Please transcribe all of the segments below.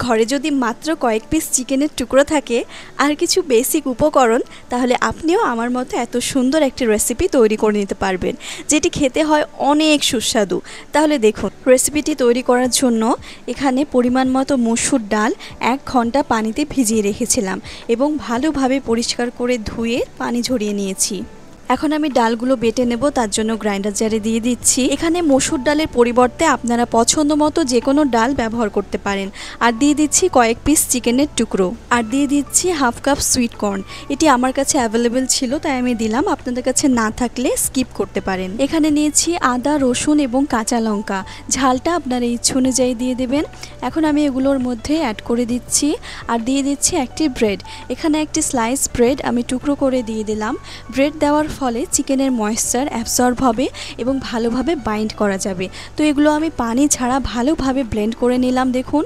ঘরে যদি মাত্র কয়েক পিস চিকেনের টুকরো থাকে আর কিছু বেসিক উপকরণ, তাহলে আপনিও আমার মতো এত সুন্দর একটি রেসিপি তৈরি করে নিতে পারবেন, যেটি খেতে হয় অনেক সুস্বাদু। তাহলে দেখুন, রেসিপিটি তৈরি করার জন্য এখানে পরিমাণ মতো মসুর ডাল 1 ঘন্টা পানিতে ভিজিয়ে রেখেছিলাম এবং ভালোভাবে পরিষ্কার করে ধুয়ে পানি ঝরিয়ে নিয়েছি। এখন আমি ডালগুলো বেটে নেব, তার জন্য গ্রাইন্ডার জারে দিয়ে দিচ্ছি। এখানে মসুর ডালের পরিবর্তে আপনারা পছন্দ মতো যে কোনো ডাল ব্যবহার করতে পারেন। আর দিয়ে দিচ্ছি কয়েক পিস চিকেনের টুকরো, আর দিয়ে দিচ্ছি হাফ কাপ সুইট কর্ন। এটি আমার কাছে অ্যাভেলেবেল ছিল তাই আমি দিলাম, আপনাদের কাছে না থাকলে স্কিপ করতে পারেন। এখানে নিয়েছি আদা, রসুন এবং কাঁচা লঙ্কা। ঝালটা আপনারা ইচ্ছে অনুযায়ী দিয়ে দেবেন। এখন আমি এগুলোর মধ্যে অ্যাড করে দিচ্ছি আর দিয়ে দিচ্ছি একটি ব্রেড। এখানে একটি স্লাইস ব্রেড আমি টুকরো করে দিয়ে দিলাম। ব্রেড দেওয়ার ফলে চিকেনের ময়েশ্চার অ্যাবসর্ব হবে এবং ভালোভাবে বাইন্ড করা যাবে। তো এগুলো আমি পানি ছাড়া ভালোভাবে ব্লেন্ড করে নিলাম। দেখুন,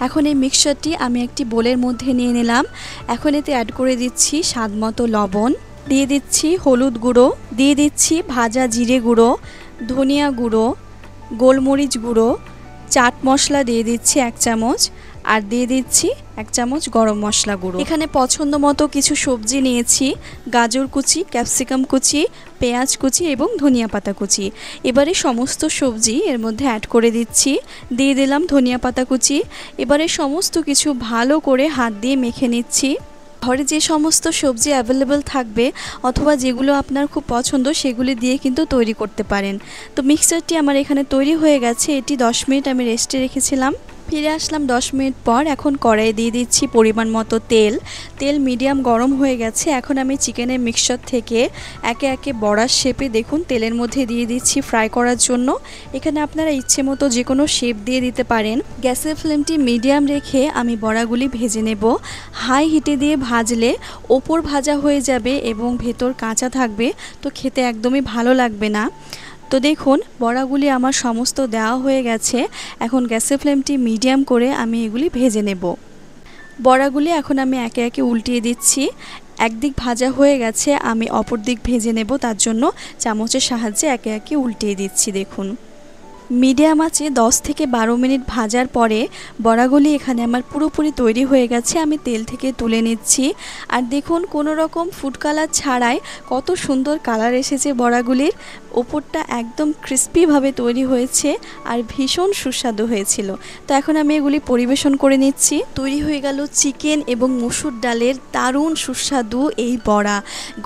এখন এই মিক্সচারটি আমি একটি বোলের মধ্যে নিয়ে নিলাম। এখন এতে অ্যাড করে দিচ্ছি স্বাদ মতো লবণ, দিয়ে দিচ্ছি হলুদ গুঁড়ো, দিয়ে দিচ্ছি ভাজা জিরে গুঁড়ো, ধনিয়া গুঁড়ো, গোলমরিচ গুঁড়ো, চাট মশলা দিয়ে দিচ্ছি 1 চামচ, আর দিয়ে দিচ্ছি 1 চামচ গরম মশলা গুঁড়ো। এখানে পছন্দ মতো কিছু সবজি নিয়েছি, গাজর কুচি, ক্যাপসিকাম কুচি, পেঁয়াজ কুচি এবং ধনিয়া পাতা কুচি। এবারে সমস্ত সবজি এর মধ্যে অ্যাড করে দিচ্ছি, দিয়ে দিলাম ধনিয়া পাতা কুচি। এবারে সমস্ত কিছু ভালো করে হাত দিয়ে মেখে নিচ্ছি। ঘরে যে সমস্ত সবজি অ্যাভেলেবেল থাকবে অথবা যেগুলো আপনার খুব পছন্দ সেগুলি দিয়ে কিন্তু তৈরি করতে পারেন। তো মিক্সচারটি আমার এখানে তৈরি হয়ে গেছে। এটি 10 মিনিট আমি রেস্টে রেখেছিলাম। ফিরে আসলাম 10 মিনিট পর। এখন কড়াইয়ে দিয়ে দিচ্ছি পরিমাণ মতো তেল। তেল মিডিয়াম গরম হয়ে গেছে। এখন আমি চিকেনের মিক্সচার থেকে একে একে বড়ার শেপে দেখুন তেলের মধ্যে দিয়ে দিচ্ছি ফ্রাই করার জন্য। এখানে আপনারা ইচ্ছে মতো যে কোনো শেপ দিয়ে দিতে পারেন। গ্যাসের ফ্লেমটি মিডিয়াম রেখে আমি বড়াগুলি ভেজে নেব। হাই হিটে দিয়ে ভাজলে ওপর ভাজা হয়ে যাবে এবং ভেতর কাঁচা থাকবে, তো খেতে একদমই ভালো লাগবে না। তো দেখুন, বড়াগুলি আমার সমস্ত দেওয়া হয়ে গেছে। এখন গ্যাসের ফ্লেমটি মিডিয়াম করে আমি এগুলি ভেজে নেব। বড়াগুলি এখন আমি একে একে উল্টিয়ে দিচ্ছি। একদিক ভাজা হয়ে গেছে, আমি অপর দিক ভেজে নেব, তার জন্য চামচের সাহায্যে একে একে উল্টিয়ে দিচ্ছি। দেখুন, মিডিয়াম আঁচে 10 থেকে 12 মিনিট ভাজার পরে বড়াগুলি এখানে আমার পুরোপুরি তৈরি হয়ে গেছে। আমি তেল থেকে তুলে নিচ্ছি। আর দেখুন, কোনো রকম ফুড কালার ছাড়াই কত সুন্দর কালার এসেছে বড়াগুলির। ওপরটা একদম ক্রিস্পিভাবে তৈরি হয়েছে আর ভীষণ সুস্বাদু হয়েছিল। তো এখন আমি এগুলি পরিবেশন করে নিচ্ছি। তৈরি হয়ে গেল চিকেন এবং মসুর ডালের দারুণ সুস্বাদু এই বড়া।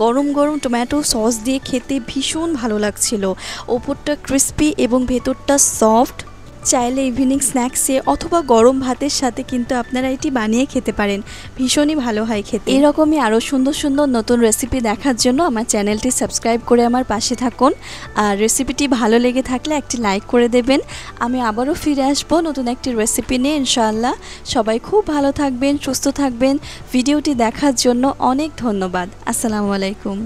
গরম গরম টমেটো সস দিয়ে খেতে ভীষণ ভালো লাগছিল। ওপরটা ক্রিস্পি এবং ভেতরটা সফট। চাইলে ইভিনিং স্ন্যাক্সে অথবা গরম ভাতের সাথে কিন্তু আপনারা এটি বানিয়ে খেতে পারেন, ভীষণই ভালো হয় খেতে। এরকমই আরও সুন্দর সুন্দর নতুন রেসিপি দেখার জন্য আমার চ্যানেলটি সাবস্ক্রাইব করে আমার পাশে থাকুন। আর রেসিপিটি ভালো লেগে থাকলে একটি লাইক করে দেবেন। আমি আবারও ফিরে আসবো নতুন একটি রেসিপি নিয়ে ইনশাআল্লাহ। সবাই খুব ভালো থাকবেন, সুস্থ থাকবেন। ভিডিওটি দেখার জন্য অনেক ধন্যবাদ। আসসালামু আলাইকুম।